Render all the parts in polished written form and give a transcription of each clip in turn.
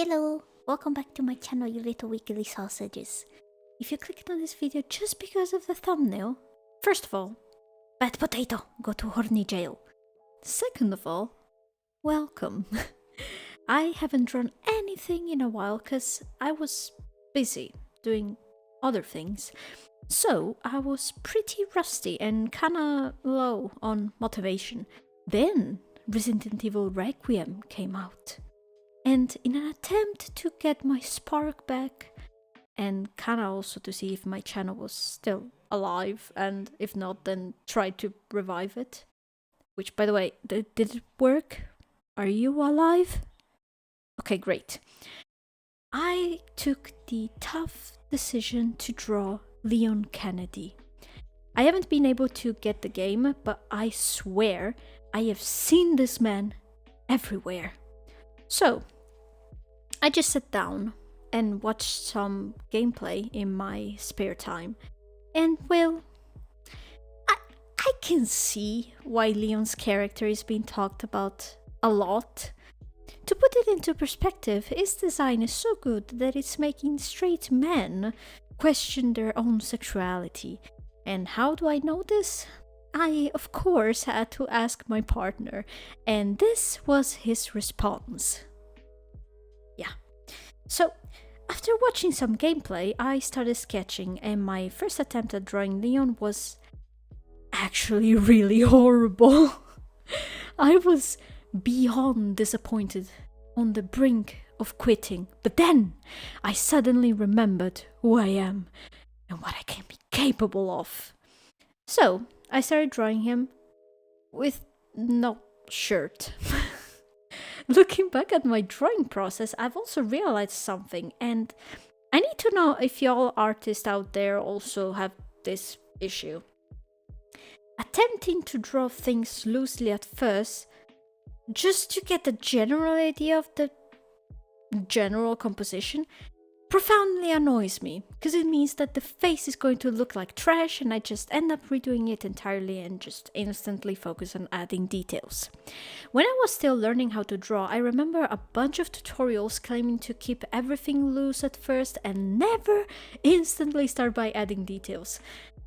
Hello, welcome back to my channel, you little wiggly sausages. If you clicked on this video just because of the thumbnail, first of all, bad potato, go to horny jail. Second of all, welcome. I haven't drawn anything in a while because I was busy doing other things. So I was pretty rusty and kinda low on motivation. Then Resident Evil Requiem came out. And in an attempt to get my spark back, and kinda also to see if my channel was still alive, and if not, then try to revive it. Which, by the way, did it work? Are you alive? Okay, great. I took the tough decision to draw Leon Kennedy. I haven't been able to get the game, but I swear I have seen this man everywhere. So, I just sat down and watched some gameplay in my spare time. And well, I can see why Leon's character is being talked about a lot. To put it into perspective, his design is so good that it's making straight men question their own sexuality. And how do I know this? I, of course, had to ask my partner, and this was his response. Yeah. So, after watching some gameplay, I started sketching, and my first attempt at drawing Leon was actually really horrible. I was beyond disappointed, on the brink of quitting, but then I suddenly remembered who I am and what I can be capable of. So, I started drawing him with no shirt. Looking back at my drawing process, I've also realized something, and I need to know if y'all artists out there also have this issue. Attempting to draw things loosely at first, just to get a general idea of the general composition, profoundly annoys me, because it means that the face is going to look like trash and I just end up redoing it entirely and just instantly focus on adding details. When I was still learning how to draw, I remember a bunch of tutorials claiming to keep everything loose at first and never instantly start by adding details.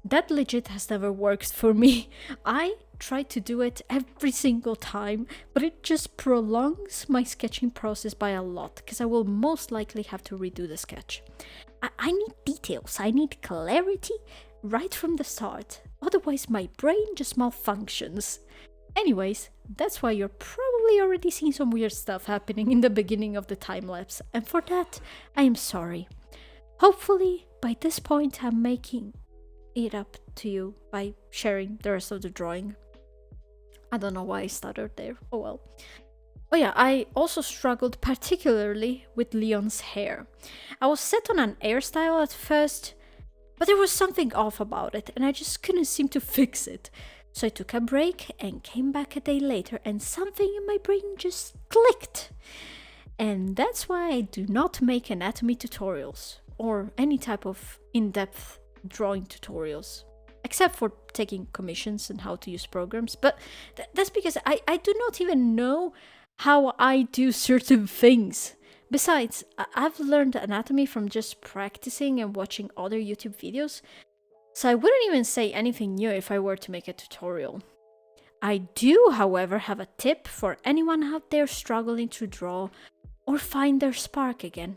That legit has never worked for me. I try to do it every single time, but it just prolongs my sketching process by a lot, because I will most likely have to redo the sketch. I need details, I need clarity right from the start, otherwise my brain just malfunctions. Anyways, that's why you're probably already seeing some weird stuff happening in the beginning of the time-lapse, and for that, I am sorry. Hopefully, by this point I'm making it up to you by sharing the rest of the drawing. I don't know why I stuttered there. Oh well. Oh yeah, I also struggled particularly with Leon's hair. I was set on an hairstyle at first, but there was something off about it and I just couldn't seem to fix it. So I took a break and came back a day later and something in my brain just clicked. And that's why I do not make anatomy tutorials or any type of in-depth drawing tutorials, except for taking commissions and how to use programs, but that's because I do not even know how I do certain things. Besides, I've learned anatomy from just practicing and watching other YouTube videos, so I wouldn't even say anything new if I were to make a tutorial. I do, however, have a tip for anyone out there struggling to draw or find their spark again.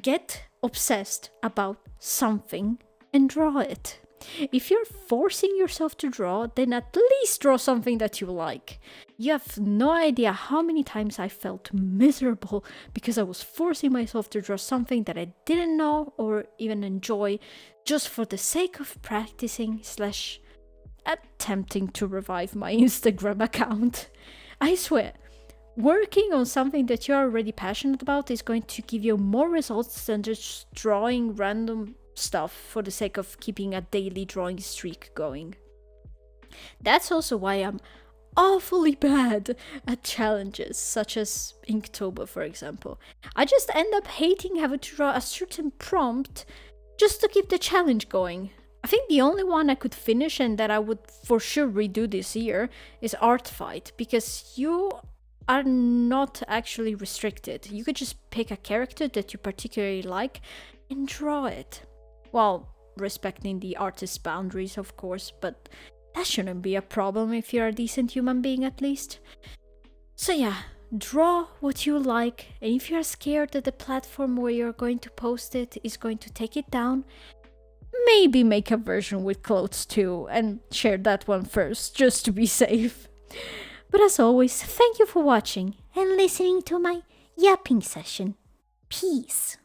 Get obsessed about something and draw it. If you're forcing yourself to draw, then at least draw something that you like. You have no idea how many times I felt miserable because I was forcing myself to draw something that I didn't know or even enjoy just for the sake of practicing / attempting to revive my Instagram account. I swear, working on something that you're already passionate about is going to give you more results than just drawing random stuff for the sake of keeping a daily drawing streak going. That's also why I'm awfully bad at challenges, such as Inktober, for example. I just end up hating having to draw a certain prompt just to keep the challenge going. I think the only one I could finish and that I would for sure redo this year is Art Fight, because you are not actually restricted. You could just pick a character that you particularly like and draw it. While respecting the artist's boundaries, of course, but that shouldn't be a problem if you're a decent human being at least. So yeah, draw what you like, and if you're scared that the platform where you're going to post it is going to take it down, maybe make a version with clothes too and share that one first, just to be safe. But as always, thank you for watching and listening to my yapping session. Peace.